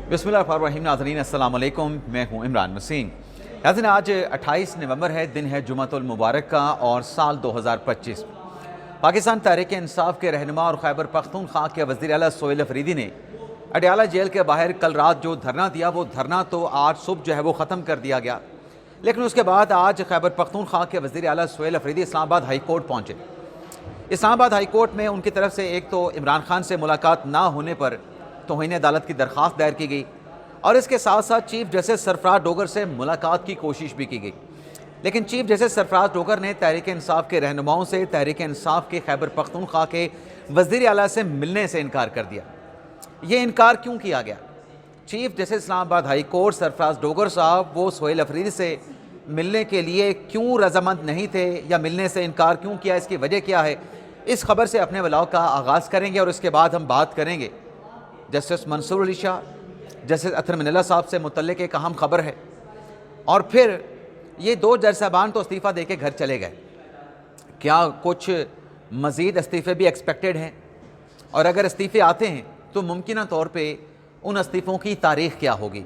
बिस्मिल्लाहिर्रहमानिर्रहीम। नाज़रीन अस्सलाम वालेकुम, मैं हूँ इमरान मसीन। नाज़रीन आज 28 नवंबर है, दिन है जुम्मतुल मुबारक का और साल 2025। पाकिस्तान तहरीक इंसाफ के रहनुमा और खैबर पख्तूनख्वा के वज़ीर आला सोहेल अफरीदी ने अडयाला जेल के बाहर कल रात जो धरना दिया, वो धरना तो आज सुबह जो है वो ख़त्म कर दिया गया। लेकिन उसके बाद आज खैबर पख्तूनख्वा के वज़ीर आला सोहेल अफरीदी इस्लामाबाद हाई कोर्ट पहुँचे। इस्लामाबाद हाई कोर्ट में उनकी तरफ से एक तो इमरान खान से मुलाकात ना होने पर तौहीन अदालत की दरख्वास्त दायर की गई और इसके साथ साथ चीफ जस्टिस सरफराज डोगर से मुलाकात की कोशिश भी की गई। लेकिन चीफ जस्टिस सरफराज डोगर ने तहरीक इंसाफ के रहनुमाओं से तहरीक इंसाफ के खैबर पख्तूनख्वा के वज़ीर आला से मिलने से इनकार कर दिया। ये इनकार क्यों किया गया? Chief justice Islamabad high court Sarfaraz Dogar साहब वो सोहेल अफरीदी से मिलने के लिए क्यों रजामंद नहीं थे या मिलने से इनकार क्यों किया, इसकी वजह क्या है? इस खबर से अपने व्लॉग का आगाज़ करेंगे और इसके बाद हम बात करेंगे जस्टिस मंसूर अली शाह, जस्टिस अतर मिनल्ला साहब से मुतल्लिक एक अहम खबर है। और फिर ये दो जज साहबान तो इस्तीफ़ा दे के घर चले गए, क्या कुछ मज़ीद इस्तीफ़े भी एक्सपेक्टेड हैं? और अगर इस्तीफ़े आते हैं तो मुमकिन तौर पे उन इस्तीफ़ों की तारीख़ क्या होगी,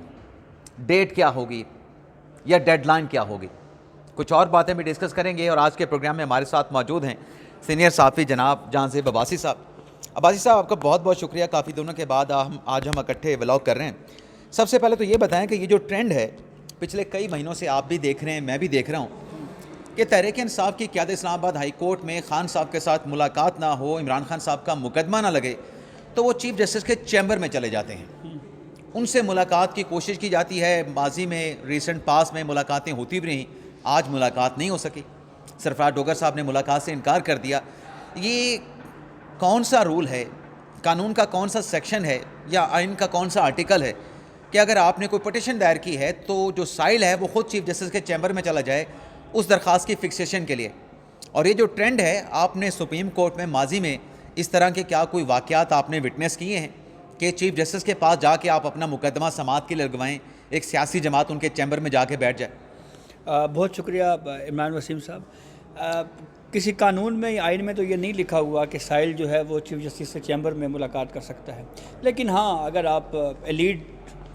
डेट क्या होगी या डेडलाइन क्या होगी? कुछ और बातें भी डिस्कस करेंगे। और आज के प्रोग्राम में हमारे साथ मौजूद हैं सीनियर साफ़ी जनाब जांज़ेब अब्बासी साहब। अब्बासी साहब, आपका बहुत बहुत शुक्रिया, काफ़ी दिनों के बाद आज हम इकट्ठे व्लॉग कर रहे हैं। सबसे पहले तो ये बताएं कि ये जो ट्रेंड है पिछले कई महीनों से आप भी देख रहे हैं, मैं भी देख रहा हूँ कि तहरीक इंसाफ की क़यादत इस्लामाबाद हाई कोर्ट में खान साहब के साथ मुलाकात ना हो, इमरान खान साहब का मुकदमा ना लगे तो वो चीफ जस्टिस के चैम्बर में चले जाते हैं, उनसे मुलाकात की कोशिश की जाती है। माजी में रिसेंट पास में मुलाकातें होती भी रहीं, आज मुलाकात नहीं हो सकी। सरफराज डोगर साहब ने मुलाकात से इनकार कर दिया। ये कौन सा रूल है, कानून का कौन सा सेक्शन है या आइन का कौन सा आर्टिकल है कि अगर आपने कोई पटिशन दायर की है तो जो साइल है वो ख़ुद चीफ जस्टिस के चैम्बर में चला जाए उस दरख्वास्त की फिक्सेशन के लिए? और ये जो ट्रेंड है, आपने सुप्रीम कोर्ट में माजी में इस तरह के क्या कोई वाक़यात आपने विटनेस किए हैं कि चीफ जस्टिस के पास जाके आप अपना मुकदमा समाअत के लिए लगवाएँ, एक सियासी जमात उनके चैम्बर में जाके बैठ जाए? बहुत शुक्रिया इमरान वसीम साहब। किसी कानून में या आइन में तो ये नहीं लिखा हुआ कि साइल जो है वो चीफ जस्टिस से चैम्बर में मुलाकात कर सकता है। लेकिन हाँ, अगर आप एलीट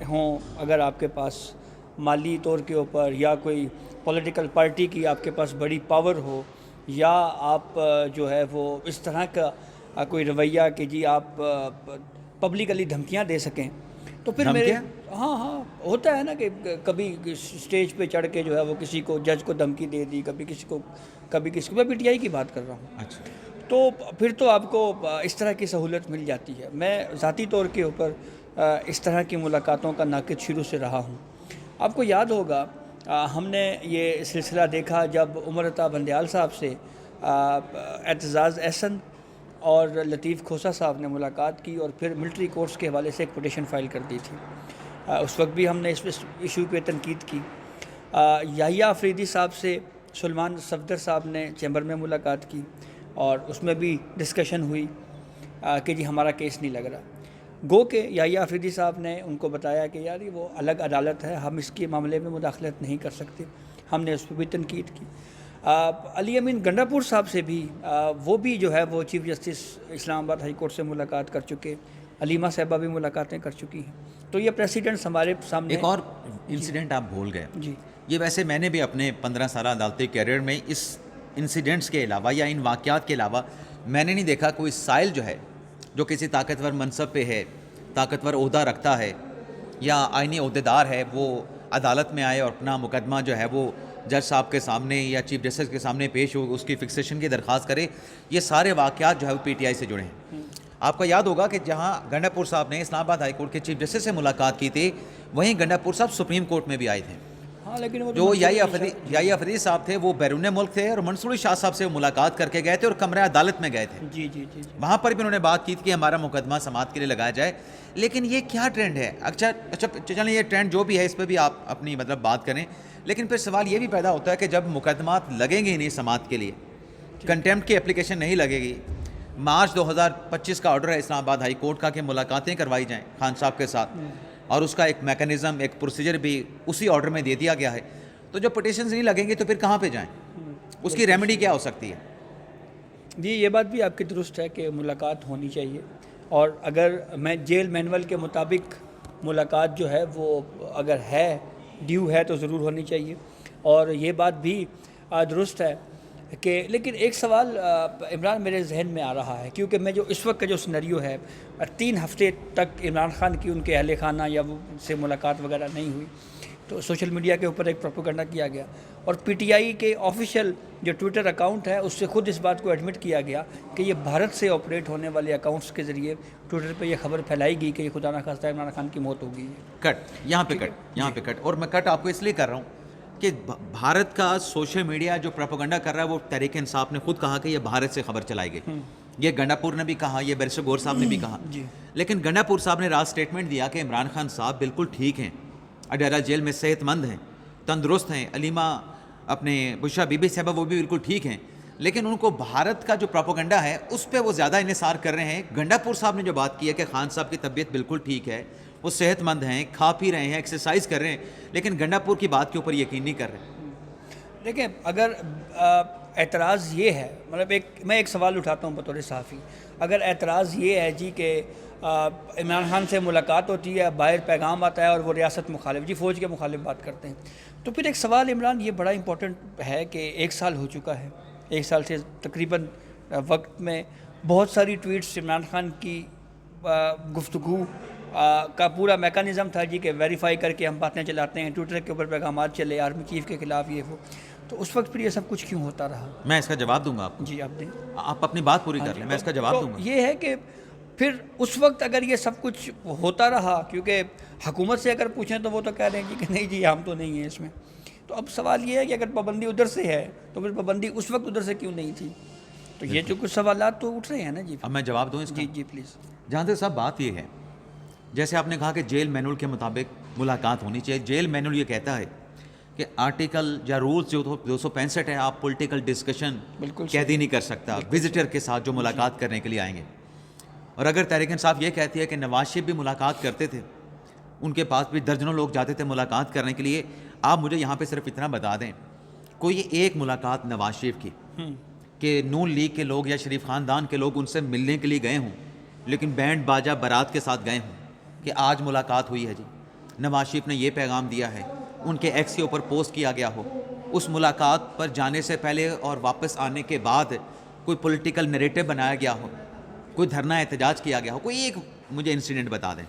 हों, अगर आपके पास माली तौर के ऊपर या कोई पॉलिटिकल पार्टी की आपके पास बड़ी पावर हो, या आप जो है वो इस तरह का कोई रवैया कि जी आप पब्लिकली धमकियाँ दे सकें, तो फिर मेरे हाँ होता है ना कि कभी स्टेज पे चढ़ के जो है वो किसी को, जज को धमकी दे दी, कभी किसी को मैं पीटीआई की बात कर रहा हूँ। अच्छा, तो फिर तो आपको इस तरह की सहूलत मिल जाती है। मैं ज़ाती तौर के ऊपर इस तरह की मुलाकातों का नाक़िद शुरू से रहा हूँ। आपको याद होगा हमने ये सिलसिला देखा जब उमर अता बंदयाल साहब से एतजाज़ एहसन और लतीफ़ खोसा साहब ने मुलाकात की और फिर मिलिट्री कोर्ट्स के हवाले से एक पटिशन फ़ाइल कर दी थी। उस वक्त भी हमने इस इशू पे तनकीद की। याहिया अफरीदी साहब से सुलेमान सफदर साहब ने चैम्बर में मुलाकात की और उसमें भी डिस्कशन हुई कि जी हमारा केस नहीं लग रहा। गो के याहिया अफरीदी साहब ने उनको बताया कि यार ये वो अलग अदालत है, हम इसके मामले में मुदाखलत नहीं कर सकते। हमने उस पर भी तनकीद की। अली अमीन गंडापुर साहब से भी वो भी जो है वो chief justice Islamabad high court से मुलाकात कर चुके, अलीमा साहिबा भी मुलाकातें कर चुकी हैं। तो ये प्रेसिडेंट्स हमारे सामने। एक और इंसिडेंट आप भूल गए जी। ये वैसे मैंने भी अपने 15 साल अदालती कैरियर में इस इंसिडेंट्स के अलावा या इन वाक़यात के अलावा मैंने नहीं देखा कोई साइल जो है, जो किसी ताकतवर मनसब पे है, ताकतवर ओहदा रखता है या आइनी ओहदेदार है, वो अदालत में आए और अपना मुकदमा जो है वो जज साहब के सामने या चीफ जस्टिस के सामने पेश हो, उसकी फिक्सेशन की दरख्वास्त करे। ये सारे वाक़यात जो है वो पीटीआई से जुड़े हैं। आपको याद होगा कि जहाँ गंडापुर साहब ने इस्लामाबाद हाई कोर्ट के चीफ जस्टिस से मुलाकात की थी, वहीं गंडापुर साहब सुप्रीम कोर्ट में भी आए थे। हाँ, लेकिन वो जो याहिया अफरीदी साहब थे वो बैरून मुल्क थे और मंसूर अली शाह साहब से मुलाकात करके गए थे और कमरा अदालत में गए थे। जी जी जी, जी। वहाँ पर भी उन्होंने बात की थी कि हमारा मुकदमा समाअत के लिए लगाया जाए। लेकिन ये क्या ट्रेंड है? अच्छा चलें, ये ट्रेंड जो भी है इस पर भी आप अपनी बात करें। लेकिन फिर सवाल ये भी पैदा होता है कि जब मुकदमात लगेंगे ही नहीं समाअत के लिए, कंटेम्प्ट की एप्लीकेशन नहीं लगेगी, मार्च 2025 का ऑर्डर है इस्लामाबाद हाई कोर्ट का कि मुलाकातें करवाई जाएं खान साहब के साथ, और उसका एक मैकेनिज़्म, एक प्रोसीजर भी उसी ऑर्डर में दे दिया गया है। तो जब पटिशन्स नहीं लगेंगे तो फिर कहाँ पे जाएं? उसकी रेमेडी क्या हो सकती है? जी, ये बात भी आपकी दुरुस्त है कि मुलाकात होनी चाहिए। और अगर मैं जेल मैनुअल के मुताबिक मुलाकात जो है वो अगर है ड्यू है तो ज़रूर होनी चाहिए, और ये बात भी दुरुस्त है कि, लेकिन एक सवाल इमरान मेरे जहन में आ रहा है, क्योंकि मैं जो इस वक्त का जो सिनेरियो है, 3 हफ्ते तक इमरान खान की उनके अहल खाना या वो से मुलाकात वगैरह नहीं हुई, तो सोशल मीडिया के ऊपर एक प्रोपेगेंडा किया गया, और पीटीआई के ऑफिशियल जो ट्विटर अकाउंट है उससे खुद इस बात को एडमिट किया गया कि ये भारत से ऑपरेट होने वाले अकाउंट्स के ज़रिए ट्विटर पे ये खबर फैलाई गई कि ये खुदा ना खास्ता इमरान खान की मौत हो गई है। कट यहाँ पे कट, और मैं कट आपको इसलिए कर रहा हूँ कि भारत का सोशल मीडिया जो प्रोपेगेंडा कर रहा है वो तहरीक इंसाफ ने खुद कहा कि ये भारत से खबर चलाई गई, ये गंडापुर ने भी कहा, ये बैरिस्टर गौर साहब ने भी कहा, लेकिन गंडापुर साहब ने रात स्टेटमेंट दिया कि इमरान खान साहब बिल्कुल ठीक हैं, अडाला जेल में सेहतमंद हैं, तंदुरुस्त हैं, अलीमा अपने बुशरा बीबी साहबा वो भी बिल्कुल ठीक हैं, लेकिन उनको भारत का जो प्रोपेगेंडा है उस पर वो ज़्यादा इन्हिसार कर रहे हैं। गंडापुर साहब ने जो बात की है कि खान साहब की तबीयत बिल्कुल ठीक है, वो सेहतमंद हैं, खा पी रहे हैं, एक्सरसाइज कर रहे हैं, लेकिन गंडापुर की बात के ऊपर यकीन नहीं कर रहे। देखिए, अगर एतराज़ ये है, मतलब मैं एक सवाल उठाता हूँ बतौर सहाफ़ी, अगर एतराज़ ये है जी कि इमरान खान से मुलाकात होती है, बाहर पैगाम आता है और वो रियासत मुखालिफ, जी फ़ौज के मुखालिफ बात करते हैं, तो फिर एक सवाल इमरान ये बड़ा इंपॉर्टेंट है कि 1 साल हो चुका है, 1 साल से तकरीबन वक्त में बहुत सारी ट्वीट्स इमरान खान की गुफ्तगू का पूरा मेकानिज़म था जी कि वेरीफाई करके हम बातें चलाते हैं, ट्विटर के ऊपर पैगामात चले आर्मी चीफ़ के ख़िलाफ़, ये वो, तो उस वक्त फिर ये सब कुछ क्यों होता रहा? मैं इसका जवाब दूंगा आपको। जी आप दें, आप अपनी बात पूरी कर लें, मैं इसका जवाब दूंगा। ये है कि फिर उस वक्त अगर ये सब कुछ होता रहा, क्योंकि हुकूमत से अगर पूछें तो वो तो कह रहे हैं जी कि नहीं जी हम तो नहीं हैं इसमें, तो अब सवाल ये है कि अगर पाबंदी उधर से है तो फिर पाबंदी उस वक्त उधर से क्यों नहीं थी? तो ये जो कुछ सवालात तो उठ रहे हैं ना जी। अब मैं जवाब दूँ इसका? जी जी प्लीज़। जहाँ तक साहब बात ये है, जैसे आपने कहा कि जेल मैनुअल के मुताबिक मुलाकात होनी चाहिए, जेल मैनुअल ये कहता है कि आर्टिकल या रूल्स जो 265 है, आप पॉलिटिकल डिस्कशन कैदी नहीं कर सकता विजिटर के साथ जो मुलाकात करने के लिए आएंगे। और अगर तहरीक इंसाफ ये कहती है कि नवाज शरीफ भी मुलाकात करते थे, उनके पास भी दर्जनों लोग जाते थे मुलाकात करने के लिए, आप मुझे यहाँ पे सिर्फ इतना बता दें कोई एक मुलाकात नवाज शरीफ की कि नून लीग के लोग या शरीफ ख़ानदान के लोग उनसे मिलने के लिए गए हों, लेकिन बैंड बाजा बारात के साथ गए हों कि आज मुलाकात हुई है जी, नवाज शरीफ ने ये पैगाम दिया है, उनके एक्स के ऊपर पोस्ट किया गया हो, उस मुलाकात पर जाने से पहले और वापस आने के बाद कोई पॉलिटिकल नैरेटिव बनाया गया हो, कोई धरना एहतजाज किया गया हो, कोई एक मुझे इंसिडेंट बता दें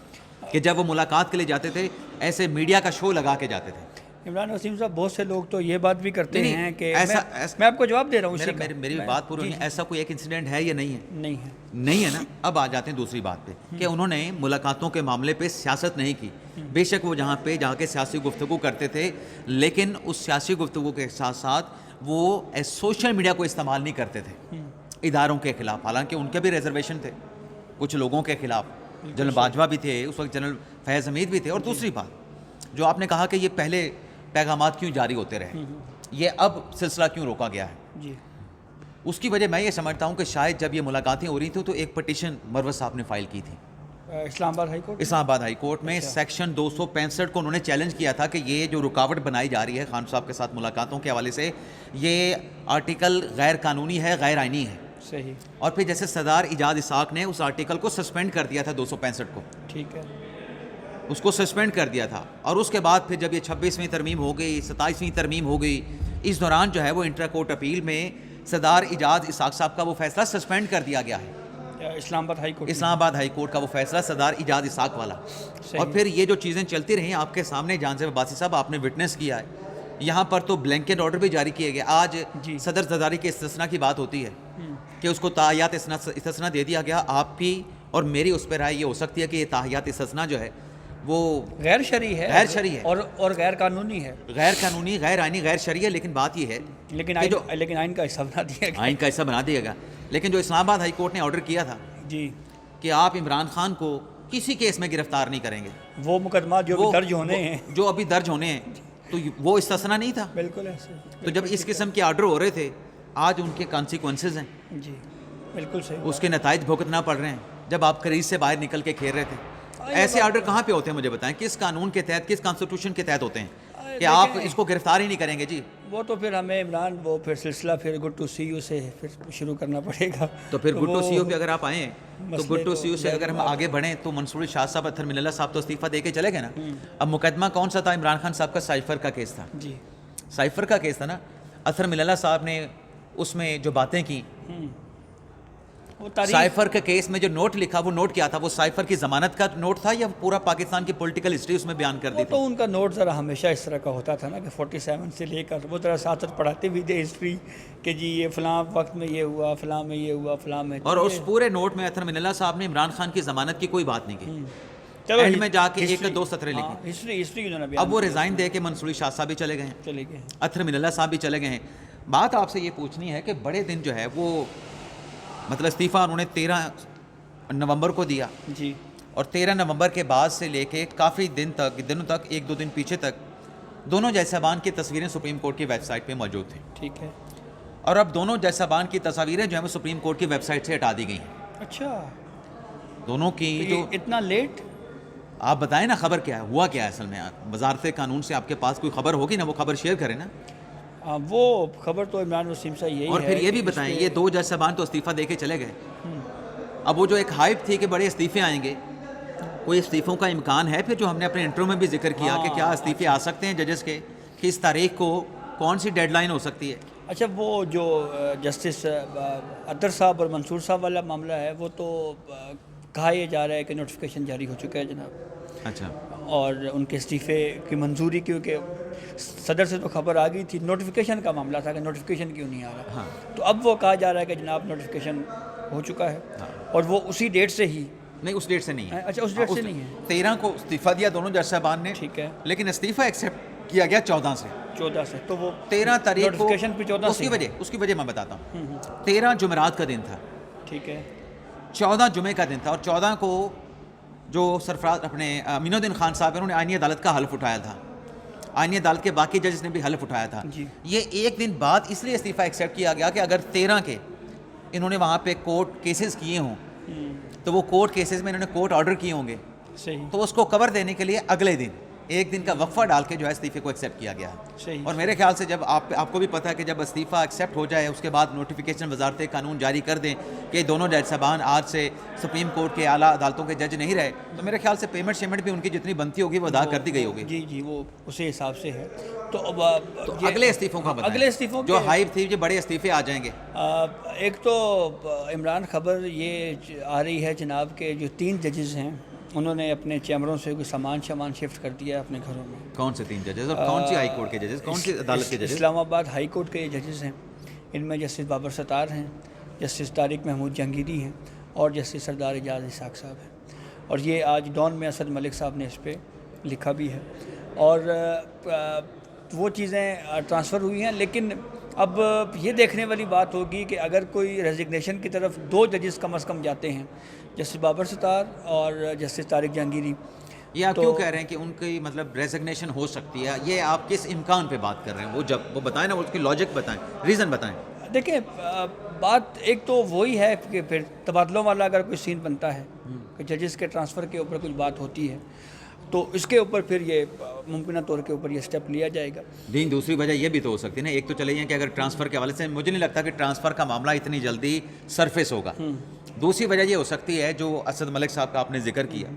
कि जब वो मुलाकात के लिए जाते थे ऐसे मीडिया का शो लगा के जाते थे। इमरान वसीम साहब, बहुत से लोग तो ये बात भी करते हैं कि ऐसा मैं आपको जवाब दे रहा हूँ, मेरी बात पूरी नहीं, ऐसा कोई एक इंसिडेंट है या नहीं है? नहीं है ना। अब आ जाते हैं दूसरी बात पे कि उन्होंने मुलाकातों के मामले पे सियासत नहीं की। बेशक वो जहाँ पे जाके सियासी गुफ्तगू करते थे, लेकिन उस सियासी गुफ्तगू के साथ साथ वो सोशल मीडिया को इस्तेमाल नहीं करते थे इदारों के खिलाफ, हालांकि उनके भी रिजर्वेशन थे कुछ लोगों के खिलाफ, जनरल बाजवा भी थे उस वक्त, जनरल फैज़ हमीद भी थे। और दूसरी बात जो आपने कहा कि ये पहले पैगामात क्यों जारी होते रहे, ये अब सिलसिला क्यों रोका गया है जी, उसकी वजह मैं ये समझता हूँ कि शायद जब ये मुलाकातें हो रही थी तो एक पटिशन मरवत साहब ने फाइल की थी इस्लामाबाद हाई कोर्ट में। सेक्शन 265 को उन्होंने चैलेंज किया था कि ये जो रुकावट बनाई जा रही है खान साहब के साथ मुलाकातों के हवाले से, ये आर्टिकल गैर कानूनी है, गैर आइनी है। सही। और फिर जैसे सरदार इजाद इसाक ने उस आर्टिकल को सस्पेंड कर दिया था 265 को, ठीक है, उसको सस्पेंड कर दिया था। और उसके बाद फिर जब ये 26वीं तरमीम हो गई, 27वीं तरमीम हो गई, इस दौरान जो है वो इंट्रा कोर्ट अपील में सरदार इजाद इसाक साहब का वो फैसला सस्पेंड कर दिया गया है। इस्लामाबाद हाई कोर्ट का वो फैसला सरदार इजाद इसाक वाला। और फिर ये जो चीज़ें चलती रहीं आपके सामने, जान से बासी साहब आपने विटनेस किया है, यहाँ पर तो ब्लैंकेट ऑर्डर भी जारी किए गए। आज सदर जरदारी के इस्तिस्ना की बात होती है कि उसको ताहियात इस्तिस्ना दे दिया गया। आपकी और मेरी उस पर राय ये हो सकती है कि ये ताहियात इस्तिस्ना जो है वो गैर शरई है और गैर कानूनी है, गैर कानूनी, गैर आइनी, गैर शरई है। लेकिन बात ये है लेकिन आइन का हिस्सा बना दिया गया, आइन का हिस्सा बना दिया गया। लेकिन जो इस्लामाबाद हाई कोर्ट ने ऑर्डर किया था जी कि आप इमरान खान को किसी केस में गिरफ्तार नहीं करेंगे, वो मुकदमा जो दर्ज होने हैं, जो अभी दर्ज होने हैं, तो वो इस्तिस्ना नहीं था। बिल्कुल ऐसे। तो जब इस किस्म के ऑर्डर हो रहे थे, आज उनके कॉन्सिक्वेंसेज हैं जी, बिल्कुल सही, उसके नताइज भुगतना पड़ रहे हैं। जब आप क्रीज से बाहर निकल के खेल रहे थे, ऐसे ऑर्डर कहाँ पे होते हैं मुझे बताएं, किस कानून के तहत, किस कॉन्स्टिट्यूशन के तहत होते हैं कि आप इसको गिरफ्तार ही नहीं करेंगे? जी وہ تو پھر ہمیں عمران وہ پھر سلسلہ پھر گڈ ٹو سی یو سے پھر شروع کرنا پڑے گا. تو پھر گڈ ٹو سی یو پہ اگر آپ آئیں تو مسئلے گڈ ٹو سی یو سے اگر ہم آگے بڑھیں تو منصور شاہ صاحب اطہر من اللہ صاحب تو استعفیٰ دے کے چلے گئے نا. اب مقدمہ کون سا تھا؟ عمران خان صاحب کا سائفر کا کیس تھا. جی سائفر کا کیس تھا نا. اطہر من اللہ صاحب نے اس میں جو باتیں کی, وہ تاریخ سائفر کے کیس میں جو نوٹ لکھا وہ نوٹ کیا تھا؟ وہ سائفر کی ضمانت کا نوٹ تھا یا پورا پاکستان کی پولیٹیکل ہسٹری اس میں بیان کر دی وہ تھی؟ تو ان کا نوٹ ذرا ہمیشہ اس طرح کا ہوتا تھا نا کہ 47 سے لے کر وہ ذرا ساتھ ساتھ پڑھاتے بھی تھے ہسٹری کہ جی یہ فلاں وقت میں یہ ہوا, فلاں میں یہ ہوا, فلاں میں. اور اس پورے نوٹ میں اطہر من اللہ صاحب نے عمران خان کی ضمانت کی کوئی بات نہیں کی. چلو اینڈ میں جا کے ایک دو سطریں لکھی. ہسٹری انہوں نے بیان اب وہ ریزائن دے کے منصور شاہ صاحب بھی چلے گئے ہیں, چلے گئے. اطہر من اللہ صاحب بھی چلے گئے ہیں. بات آپ سے یہ پوچھنی ہے کہ بڑے دن جو ہے وہ مطلب استعفیٰ انہوں نے 13 نومبر کو دیا, جی اور 13 نومبر کے بعد سے لے کے کافی دنوں تک ایک دو دن پیچھے تک دونوں جج صاحبان کی تصویریں سپریم کورٹ کی ویب سائٹ پہ موجود تھیں. ٹھیک ہے. اور اب دونوں جج صاحبان کی تصاویریں جو ہیں وہ سپریم کورٹ کی ویب سائٹ سے ہٹا دی گئی ہیں. اچھا دونوں کی تو جو یہ اتنا لیٹ. آپ بتائیں نا خبر کیا ہے, ہوا کیا ہے اصل میں؟ وزارت قانون سے آپ کے پاس کوئی خبر ہوگی نا, وہ خبر شیئر کریں نا. وہ خبر تو عمران وسیم صاحب یہی ہے. اور پھر یہ بھی بتائیں, یہ دو جج صاحبان تو استعفیٰ دے کے چلے گئے. اب وہ جو ایک ہائپ تھی کہ بڑے استعفے آئیں گے, کوئی استعفوں کا امکان ہے پھر جو ہم نے اپنے انٹرو میں بھی ذکر کیا کہ کیا استعفے آ سکتے ہیں ججز کے, کہ اس تاریخ کو کون سی ڈیڈ لائن ہو سکتی ہے؟ اچھا وہ جو جسٹس اطہر صاحب اور منصور صاحب والا معاملہ ہے وہ تو کہا یہ جا رہا ہے کہ نوٹیفیکیشن جاری ہو چکا ہے جناب. اچھا. اور ان کے استعفے کی منظوری, کیونکہ صدر سے تو خبر آ گئی تھی, نوٹیفیکیشن کا معاملہ تھا کہ نوٹیفیکیشن کیوں نہیں آ رہا. تو اب وہ کہا جا رہا ہے کہ جناب نوٹیفیکیشن ہو چکا ہے, اور وہ اسی ڈیٹ سے ہی. نہیں, اس ڈیٹ سے نہیں ہے. اچھا اس ڈیٹ سے نہیں ہے. 13 کو استعفیٰ دیا دونوں جج صاحبان نے, ٹھیک ہے, لیکن استعفیٰ ایکسیپٹ کیا گیا 14 سے. 14 سے. تو وہ 13 تاریخ کو نوٹیفیکیشن پہ 14 سے. اس کی وجہ میں بتاتا ہوں. 13 جمعرات کا دن تھا, ٹھیک ہے, 14 جمعے کا دن تھا, اور 14 کو جو سرفراز اپنے امین الدین خان صاحب انہوں نے آئینی عدالت کا حلف اٹھایا تھا. آئینی عدالت کے باقی ججز نے بھی حلف اٹھایا تھا. یہ ایک دن بعد اس لیے استعفیٰ ایکسیپٹ کیا گیا کہ اگر 13 کے انہوں نے وہاں پہ کورٹ کیسز کیے ہوں تو وہ کورٹ کیسز میں انہوں نے کورٹ آرڈر کیے ہوں گے, صحیح, تو اس کو کور دینے کے لیے اگلے دن ایک دن کا وقفہ ڈال کے جو ہے استعفے کو ایکسیپٹ کیا گیا. صحیح. اور میرے خیال سے جب آپ کو بھی پتہ ہے کہ جب استعفیٰ ایکسیپٹ ہو جائے اس کے بعد نوٹیفیکیشن وزارت قانون جاری کر دیں کہ دونوں جج صاحبان آج سے سپریم کورٹ کے اعلیٰ عدالتوں کے جج نہیں رہے, تو میرے خیال سے پیمنٹ بھی ان کی جتنی بنتی ہوگی وہ ادا کر دی گئی ہوگی. جی جی, وہ اسی حساب سے ہے. تو اب اگلے استعفوں کا بتائیں, اگلے استعفوں جو ہائپ تھی, جو بڑے استعفے آ جائیں گے. ایک تو عمران خبر یہ آ رہی ہے جناب کہ جو 3 ججز ہیں انہوں نے اپنے چیمبروں سے کوئی سامان شفٹ کر دیا ہے اپنے گھروں میں. کون سے 3 ججز, اور کون سی ہائی کورٹ کے ججز, کون سی عدالت کے ججز؟ اسلام آباد ہائی کورٹ کے ججز ہیں. ان میں جسٹس بابر ستار ہیں, جسٹس طارق محمود جہانگیری ہیں, اور جسٹس سردار اعجاز اسحاق صاحب ہیں. اور یہ آج ڈان میں اسد ملک صاحب نے اس پہ لکھا بھی ہے, اور وہ چیزیں ٹرانسفر ہوئی ہیں. لیکن اب یہ دیکھنے والی بات ہوگی کہ اگر کوئی ریزگنیشن کی طرف 2 ججز کم از کم جاتے ہیں, جسٹس بابر ستار اور جسٹس طارق جہانگیری, یہ آپ کیوں کہہ رہے ہیں کہ ان کی مطلب ریزگنیشن ہو سکتی ہے؟ یہ آپ کس امکان پہ بات کر رہے ہیں؟ وہ جب وہ بتائیں نا, اس کی لاجک بتائیں, ریزن بتائیں. دیکھیں بات ایک تو وہی ہے کہ پھر تبادلوں والا اگر کوئی سین بنتا ہے کہ ججز کے ٹرانسفر کے اوپر کچھ بات ہوتی ہے تو اس کے اوپر پھر یہ ممکنہ طور کے اوپر یہ سٹیپ لیا جائے گا. لیکن دوسری وجہ یہ بھی تو ہو سکتی ہے نا, ایک تو چلے کہ اگر ٹرانسفر کے حوالے سے مجھے نہیں لگتا کہ ٹرانسفر کا معاملہ اتنی جلدی سرفیس ہوگا. دوسری وجہ یہ ہو سکتی ہے جو اسد ملک صاحب کا آپ نے ذکر کیا,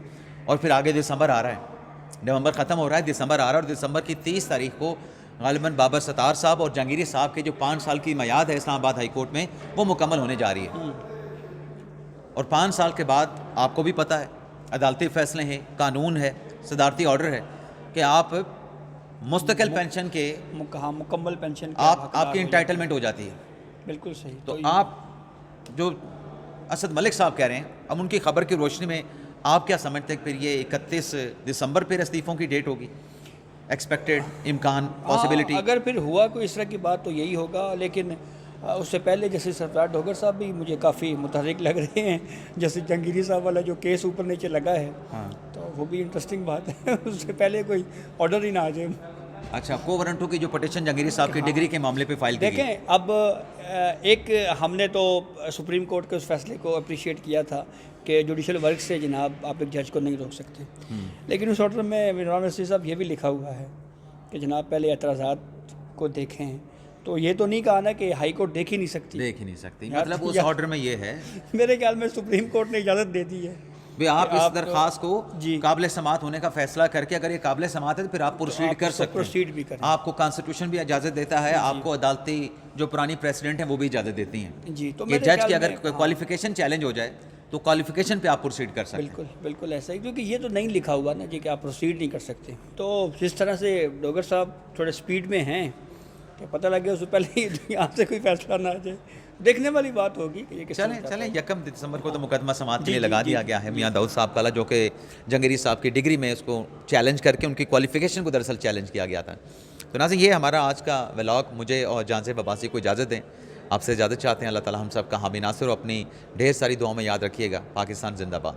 اور پھر آگے دسمبر آ رہا ہے, نومبر ختم ہو رہا ہے, دسمبر آ رہا ہے, اور دسمبر کی 30 تاریخ کو غالباً بابر ستار صاحب اور جہانگیری صاحب کے جو 5 سال کی میعاد ہے اسلام آباد ہائی کورٹ میں وہ مکمل ہونے جا رہی ہے. اور 5 سال کے بعد آپ کو بھی پتہ ہے عدالتی فیصلے ہیں, قانون ہے, صدارتی آرڈر ہے کہ آپ مستقل پینشن کے مکمل پینشن آپ کی انٹائٹلمنٹ ہو جاتی ہے. بالکل صحیح. تو آپ جو اسد ملک صاحب کہہ رہے ہیں, اب ان کی خبر کی روشنی میں آپ کیا سمجھتے ہیں پھر یہ 31 دسمبر پھر استعفوں کی ڈیٹ ہوگی ایکسپیکٹڈ, امکان, پاسبلٹی؟ اگر پھر ہوا کوئی اس طرح کی بات تو یہی ہوگا, لیکن اس سے پہلے جیسے سرفراز ڈوگر صاحب بھی مجھے کافی متحرک لگ رہے ہیں. جیسے جہانگیری صاحب والا جو کیس اوپر نیچے لگا ہے, تو وہ بھی انٹرسٹنگ بات ہے. اس سے پہلے کوئی آرڈر ہی نہ آ جائے. اچھا, کو وارنٹو کی جو پٹیشن جہانگیری صاحب کی ڈگری کے معاملے پہ فائل کی گئی. دیکھیں اب ایک ہم نے تو سپریم کورٹ کے اس فیصلے کو اپریشیٹ کیا تھا کہ جوڈیشل ورک سے جناب آپ ایک جج کو نہیں روک سکتے, لیکن اس آرڈر میں عمران رشید صاحب یہ بھی لکھا ہوا ہے کہ جناب پہلے اعتراضات کو देखें तो ये तो नहीं कहा ना कि हाई कोर्ट देख ही नहीं सकती। देख ही नहीं सकती, यार, मतलब उस यार। ऑर्डर में ये है मेरे ख्याल में सुप्रीम कोर्ट ने इजाज़त दे दी है भी आप कि इस आप दरख्वास्त को जी काबिल समात होने का फैसला करके, अगर ये काबिल समात है तो फिर आप प्रोसीड कर सकते हैं, प्रोसीड भी करें। आपको कॉन्स्टिट्यूशन भी इजाज़त देता है, आपको अदालती जो पुरानी प्रेसिडेंट हैं वो भी इजाज़त देती हैं जी तो कि मेरे जज ख्याल की अगर में- हाँ, क्वालिफिकेशन चैलेंज हो जाए तो क्वालिफिकेशन पे आप प्रोसीड कर सकते हैं। बिल्कुल बिल्कुल ऐसा ही, क्योंकि ये तो नहीं लिखा हुआ ना जी कि आप प्रोसीड नहीं कर सकते। तो जिस तरह से डोगर साहब थोड़े स्पीड में हैं कि पता लग गया उससे पहले ही यहाँ से कोई फैसला ना आ जाए, देखने वाली बात होगी कि ये किस तरह चलें का चलें 1 दिसंबर को तो मुकदमा समात के जी, लिए जी, लगा जी, दिया गया है। मियां दाऊद साहब काला जो कि जंगेरी साहब की डिग्री में उसको चैलेंज करके उनकी क्वालिफिकेशन को दरअसल चैलेंज किया गया था। तो नाज़रीन, ये हमारा आज का व्लॉग, मुझे और जांज़ेब अब्बासी को इजाज़त दें, आपसे इजाज़त चाहते हैं। अल्लाह ताला हम सब का हामी नासिर और अपनी ढेर सारी दुआओं में याद रखिएगा। पाकिस्तान जिंदाबाद।